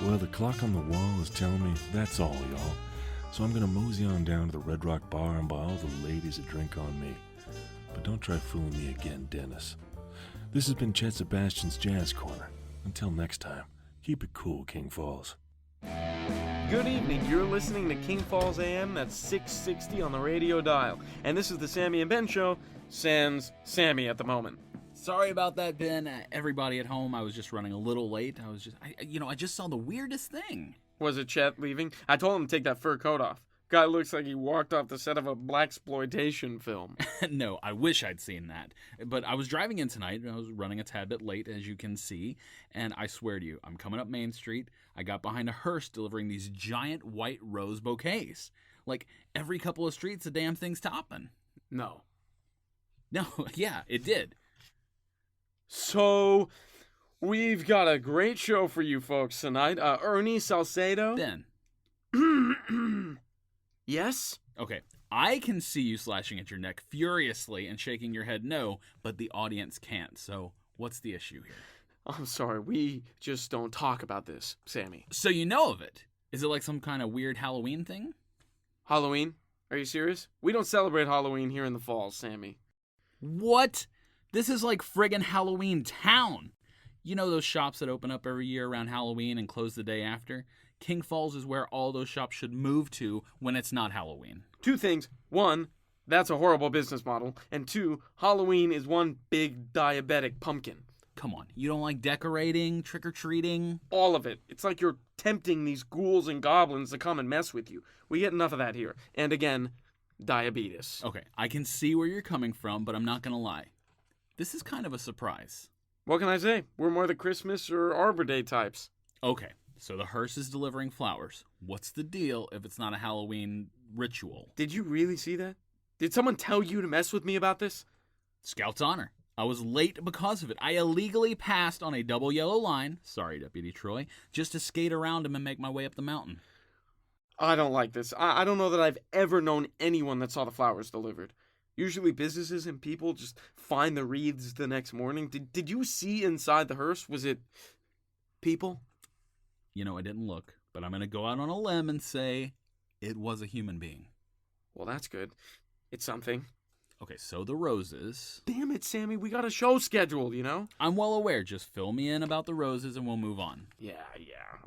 Well, the clock on the wall is telling me that's all, y'all. So I'm gonna mosey on down to the Red Rock Bar and buy all the ladies a drink on me. But don't try fooling me again, Dennis. This has been Chet Sebastian's Jazz Corner. Until next time, keep it cool, King Falls. Good evening, you're listening to King Falls AM, that's 660 on the radio dial. And this is the Sammy and Ben Show, sans Sammy at the moment. Sorry about that, Ben. Everybody at home, I was just running a little late. I just saw the weirdest thing. Was it Chet leaving? I told him to take that fur coat off. Guy looks like he walked off the set of a blaxploitation film. No, I wish I'd seen that. But I was driving in tonight, and I was running a tad bit late, as you can see. And I swear to you, I'm coming up Main Street. I got behind a hearse delivering these giant white rose bouquets. Like, every couple of streets, the damn thing's topping. No, yeah, it did. So, we've got a great show for you folks tonight. Ernie Salcedo. Ben. Yes? Okay, I can see you slashing at your neck furiously and shaking your head no, but the audience can't. So, what's the issue here? I'm sorry, we just don't talk about this, Sammy. So you know of it. Is it like some kind of weird Halloween thing? Halloween? Are you serious? We don't celebrate Halloween here in the falls, Sammy. What? This is like friggin' Halloween town. You know those shops that open up every year around Halloween and close the day after? King Falls is where all those shops should move to when it's not Halloween. Two things. One, that's a horrible business model. And two, Halloween is one big diabetic pumpkin. Come on, you don't like decorating, trick-or-treating? All of it. It's like you're tempting these ghouls and goblins to come and mess with you. We get enough of that here. And again, diabetes. Okay, I can see where you're coming from, but I'm not gonna lie. This is kind of a surprise. What can I say? We're more the Christmas or Arbor Day types. Okay, so the hearse is delivering flowers. What's the deal if it's not a Halloween ritual? Did you really see that? Did someone tell you to mess with me about this? Scout's honor. I was late because of it. I illegally passed on a double yellow line, sorry, Deputy Troy, just to skate around him and make my way up the mountain. I don't like this. I don't know that I've ever known anyone that saw the flowers delivered. Usually businesses and people just find the wreaths the next morning. Did you see inside the hearse? Was it people? You know, I didn't look, but I'm going to go out on a limb and say it was a human being. Well, that's good. It's something. Okay, so the roses. Damn it, Sammy. We got a show scheduled, you know? I'm well aware. Just fill me in about the roses and we'll move on. Yeah.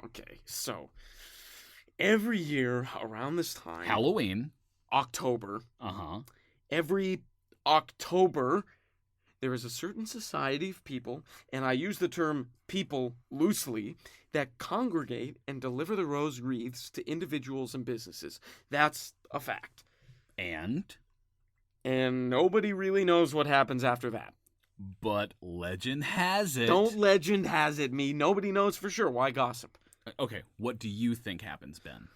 Okay. So, every year around this time... Halloween. October. Uh-huh. Every October, there is a certain society of people, and I use the term people loosely, that congregate and deliver the rose wreaths to individuals and businesses. That's a fact. And nobody really knows what happens after that. But legend has it... Don't legend has it me. Nobody knows for sure. Why gossip? Okay, what do you think happens, Ben?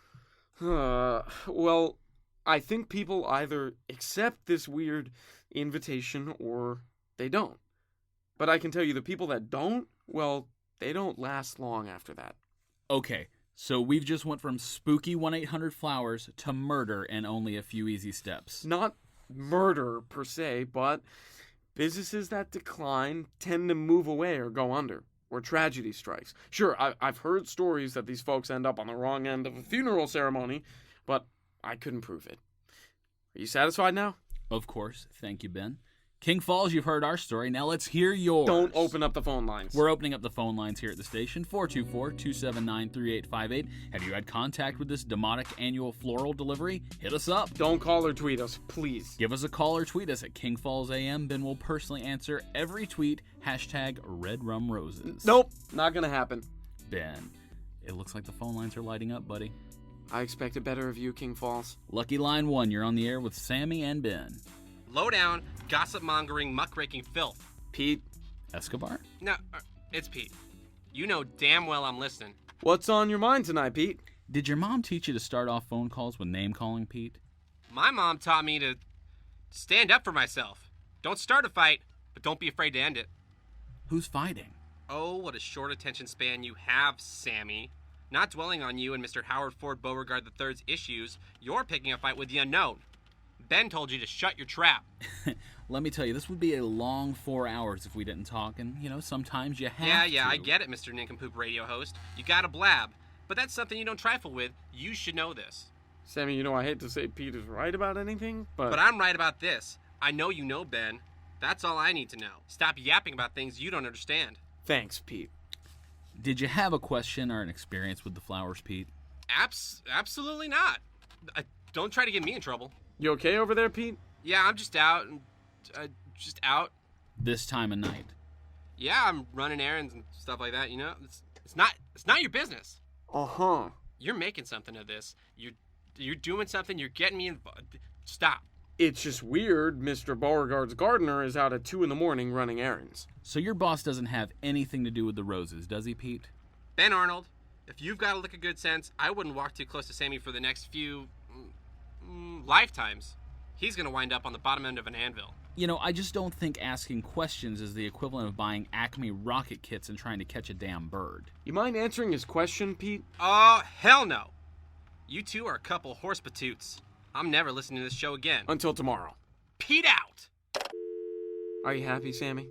Well, I think people either accept this weird invitation or they don't. But I can tell you the people that don't, well, they don't last long after that. Okay, so we've just went from spooky 1-800-Flowers to murder in only a few easy steps. Not murder per se, but businesses that decline tend to move away or go under, or tragedy strikes. Sure, I've heard stories that these folks end up on the wrong end of a funeral ceremony, but I couldn't prove it. Are you satisfied now? Of course. Thank you, Ben. King Falls, you've heard our story. Now let's hear yours. Don't open up the phone lines. We're opening up the phone lines here at the station, 424-279-3858. Have you had contact with this demonic annual floral delivery? Hit us up. Don't call or tweet us, please. Give us a call or tweet us at King Falls AM. Ben will personally answer every tweet, #RedRumRoses. Nope, not gonna happen. Ben, it looks like the phone lines are lighting up, buddy. I expected better of you, King Falls. Lucky line 1, you're on the air with Sammy and Ben. Low-down, gossip-mongering, muckraking filth. Pete. Escobar? No, it's Pete. You know damn well I'm listening. What's on your mind tonight, Pete? Did your mom teach you to start off phone calls with name-calling, Pete? My mom taught me to stand up for myself. Don't start a fight, but don't be afraid to end it. Who's fighting? Oh, what a short attention span you have, Sammy. Not dwelling on you and Mr. Howard Ford Beauregard III's issues, you're picking a fight with the unknown. Ben told you to shut your trap. Let me tell you, this would be a long 4 hours if we didn't talk, and, sometimes you have to. Yeah, I get it, Mr. Nincompoop radio host. You gotta blab. but that's something you don't trifle with. You should know this. Sammy, you know I hate to say Pete is right about anything, but I'm right about this. I know you know, Ben. That's all I need to know. Stop yapping about things you don't understand. Thanks, Pete. Did you have a question or an experience with the flowers, Pete? Absolutely not. Don't try to get me in trouble. You okay over there, Pete? Yeah, I'm just out. Just out. This time of night. Yeah, I'm running errands and stuff like that, you know? It's not your business. Uh-huh. You're making something of this. You're doing something, you're getting me involved. Stop. It's just weird Mr. Beauregard's gardener is out at 2 in the morning running errands. So your boss doesn't have anything to do with the roses, does he, Pete? Ben Arnold, if you've got a lick of good sense, I wouldn't walk too close to Sammy for the next few lifetimes. He's gonna wind up on the bottom end of an anvil. You know, I just don't think asking questions is the equivalent of buying Acme rocket kits and trying to catch a damn bird. You mind answering his question, Pete? Oh, hell no. You two are a couple horse patoots. I'm never listening to this show again. Until tomorrow. Pete out! Are you happy, Sammy?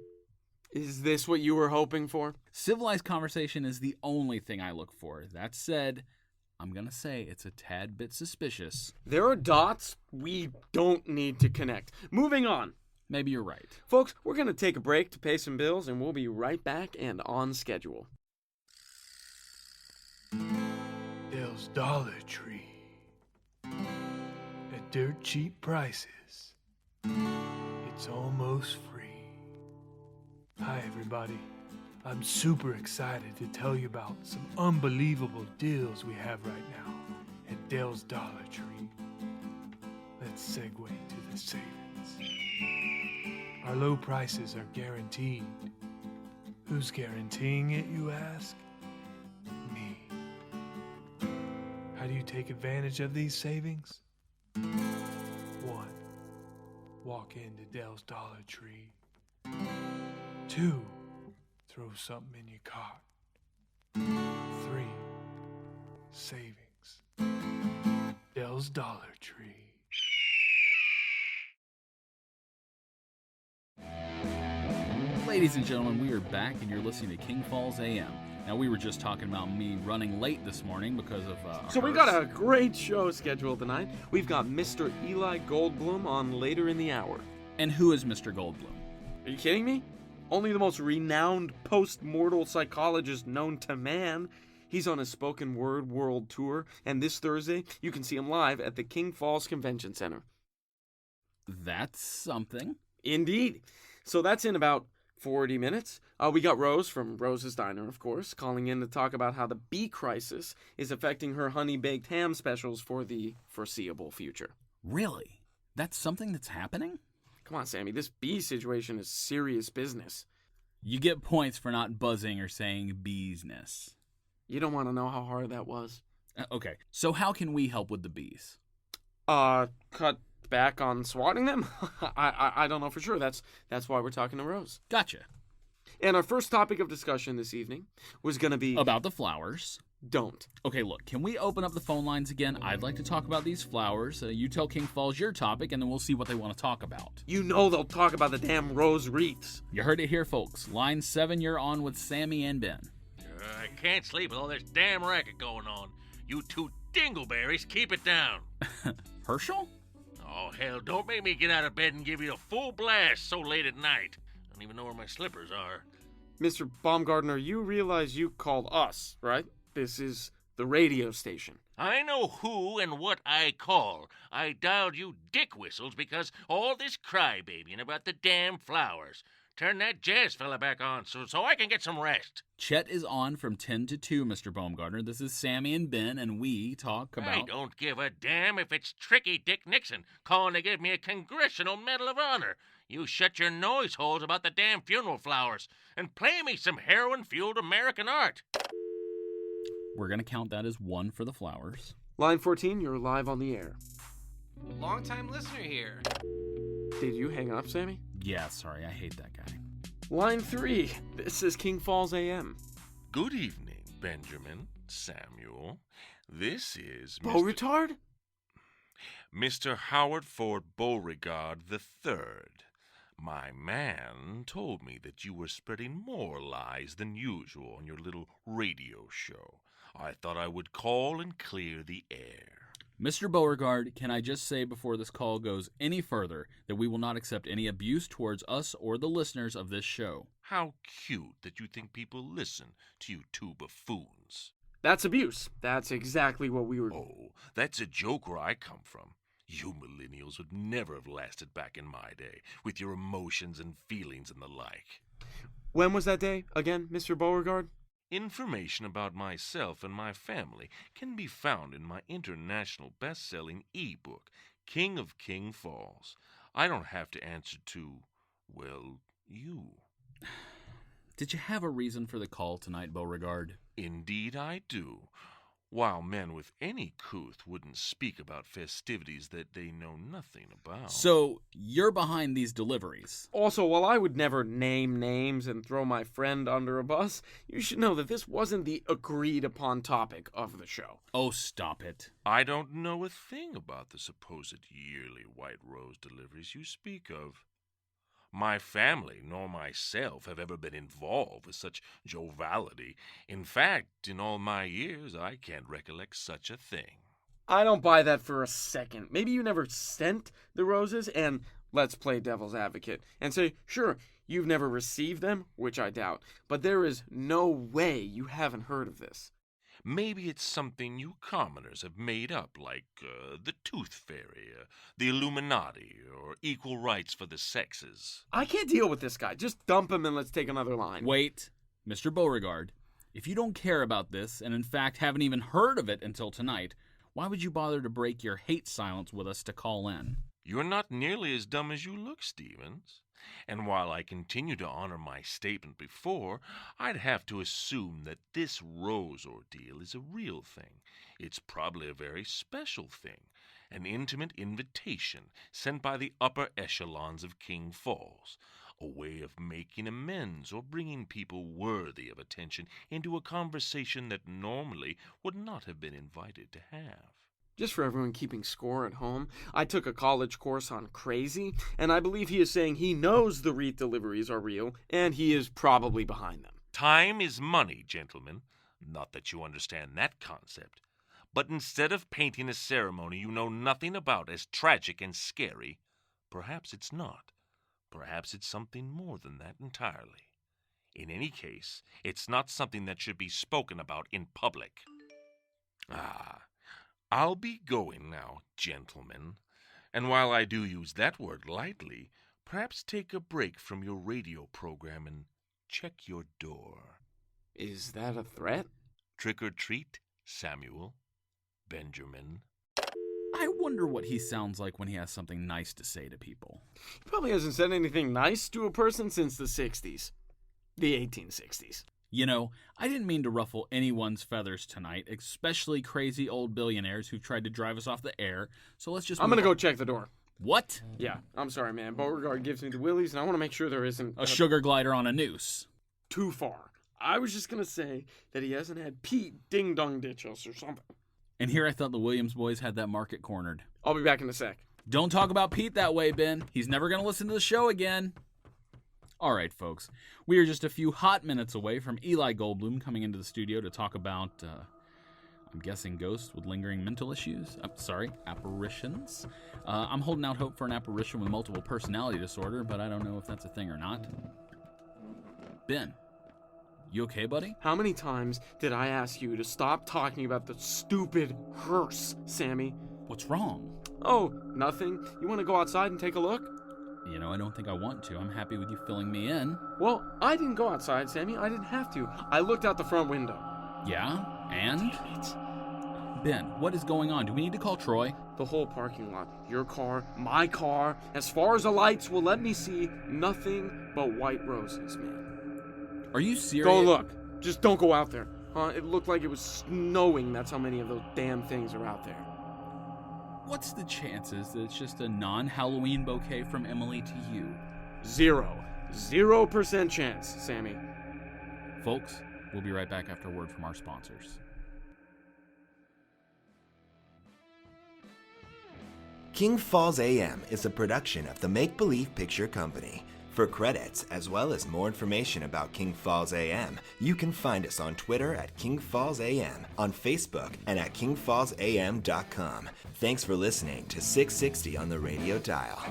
Is this what you were hoping for? Civilized conversation is the only thing I look for. That said, I'm gonna say it's a tad bit suspicious. There are dots we don't need to connect. Moving on. Maybe you're right. Folks, we're going to take a break to pay some bills, and we'll be right back and on schedule. Dale's Dollar Tree. At dirt cheap prices. It's almost free. Hi, everybody. I'm super excited to tell you about some unbelievable deals we have right now at Dale's Dollar Tree. Let's segue to the savings. Our low prices are guaranteed. Who's guaranteeing it, you ask? Me. How do you take advantage of these savings? 1. Walk into Dale's Dollar Tree. 2. Throw something in your cart. 3. Savings. Dale's Dollar Tree. Ladies and gentlemen, we are back and you're listening to King Falls AM. Now, we were just talking about me running late this morning because of So we got a great show scheduled tonight. We've got Mr. Eli Goldblum on later in the hour. And who is Mr. Goldblum? Are you kidding me? Only the most renowned post-mortal psychologist known to man. He's on a spoken word world tour, and this Thursday you can see him live at the King Falls Convention Center. That's something. Indeed. So that's in about 40 minutes. We got Rose from Rose's Diner, of course, calling in to talk about how the bee crisis is affecting her honey-baked ham specials for the foreseeable future. Really? That's something that's happening? Come on, Sammy, this bee situation is serious business. You get points for not buzzing or saying beesness. You don't want to know how hard that was. Okay, so how can we help with the bees? Cut back on swatting them? I don't know for sure. That's why we're talking to Rose. Gotcha. And our first topic of discussion this evening was going to be... About the flowers. Don't. Okay, look, can we open up the phone lines again? I'd like to talk about these flowers. You tell King Falls your topic, and then we'll see what they want to talk about. You know they'll talk about the damn rose wreaths. You heard it here, folks. Line 7, you're on with Sammy and Ben. I can't sleep with all this damn racket going on. You two dingleberries, keep it down. Herschel? Oh, hell, don't make me get out of bed and give you a full blast so late at night. I don't even know where my slippers are. Mr. Baumgartner, you realize you called us, right? This is the radio station. I know who and what I call. I dialed you dick whistles because all this crybabying about the damn flowers. Turn that jazz fella back on so I can get some rest. Chet is on from 10 to 2, Mr. Baumgartner. This is Sammy and Ben, and we talk about... I don't give a damn if it's Tricky Dick Nixon calling to give me a Congressional Medal of Honor. You shut your noise holes about the damn funeral flowers and play me some heroin-fueled American art. We're going to count that as 1 for the flowers. Line 14, you're live on the air. Long-time listener here. Did you hang up, Sammy? Yeah, sorry, I hate that guy. Line 3, this is King Falls AM. Good evening, Benjamin, Samuel. This is Beauregard? Mr. Howard Ford Beauregard III. My man told me that you were spreading more lies than usual on your little radio show. I thought I would call and clear the air. Mr. Beauregard, can I just say before this call goes any further that we will not accept any abuse towards us or the listeners of this show. How cute that you think people listen to you two buffoons. That's abuse. That's exactly what we were... Oh, that's a joke where I come from. You millennials would never have lasted back in my day, with your emotions and feelings and the like. When was that day, again, Mr. Beauregard? Information about myself and my family can be found in my international best-selling e-book, King of King Falls. I don't have to answer to, well, you. Did you have a reason for the call tonight, Beauregard? Indeed I do. While men with any couth wouldn't speak about festivities that they know nothing about. So, you're behind these deliveries. Also, while I would never name names and throw my friend under a bus, you should know that this wasn't the agreed-upon topic of the show. Oh, stop it. I don't know a thing about the supposed yearly White Rose deliveries you speak of. My family nor myself have ever been involved with such joviality. In fact, in all my years, I can't recollect such a thing. I don't buy that for a second. Maybe you never sent the roses, and let's play devil's advocate and say, sure, you've never received them, which I doubt, but there is no way you haven't heard of this. Maybe it's something you commoners have made up, like the Tooth Fairy, the Illuminati, or equal rights for the sexes. I can't deal with this guy. Just dump him and let's take another line. Wait, Mr. Beauregard, if you don't care about this, and in fact haven't even heard of it until tonight, why would you bother to break your hate silence with us to call in? You're not nearly as dumb as you look, Stevens. And while I continue to honor my statement before, I'd have to assume that this rose ordeal is a real thing. It's probably a very special thing, an intimate invitation sent by the upper echelons of King Falls, a way of making amends or bringing people worthy of attention into a conversation that normally would not have been invited to have. Just for everyone keeping score at home, I took a college course on crazy, and I believe he is saying he knows the wreath deliveries are real, and he is probably behind them. Time is money, gentlemen. Not that you understand that concept. But instead of painting a ceremony you know nothing about as tragic and scary, perhaps it's not. Perhaps it's something more than that entirely. In any case, it's not something that should be spoken about in public. I'll be going now, gentlemen. And while I do use that word lightly, perhaps take a break from your radio program and check your door. Is that a threat? Trick or treat, Samuel. Benjamin. I wonder what he sounds like when he has something nice to say to people. He probably hasn't said anything nice to a person since the 60s. The 1860s. You know, I didn't mean to ruffle anyone's feathers tonight, especially crazy old billionaires who tried to drive us off the air, so let's just I'm gonna go check the door. What? Yeah, I'm sorry, man. Beauregard gives me the willies, and I want to make sure there isn't... A sugar glider on a noose. Too far. I was just gonna say that he hasn't had Pete ding-dong ditch us or something. And here I thought the Williams boys had that market cornered. I'll be back in a sec. Don't talk about Pete that way, Ben. He's never going to listen to the show again. All right, folks. We are just a few hot minutes away from Eli Goldblum coming into the studio to talk about, I'm guessing ghosts with lingering mental issues. Apparitions. I'm holding out hope for an apparition with multiple personality disorder, but I don't know if that's a thing or not. Ben, you okay, buddy? How many times did I ask you to stop talking about the stupid hearse, Sammy? What's wrong? Oh, nothing. You want to go outside and take a look? You know, I don't think I want to. I'm happy with you filling me in. Well, I didn't go outside, Sammy. I didn't have to. I looked out the front window. Yeah? And? Damn it. Ben, what is going on? Do we need to call Troy? The whole parking lot. Your car, my car. As far as the lights will let me see, nothing but white roses, man. Are you serious? Go look. Just don't go out there. It looked like it was snowing. That's how many of those damn things are out there. What's the chances that it's just a non-Halloween bouquet from Emily to you? 0% chance, Sammy. Folks, we'll be right back after a word from our sponsors. King Falls AM is a production of the Make Believe Picture Company. For credits, as well as more information about King Falls AM, you can find us on Twitter at King Falls AM, on Facebook, and at kingfallsam.com. Thanks for listening to 660 on the radio dial.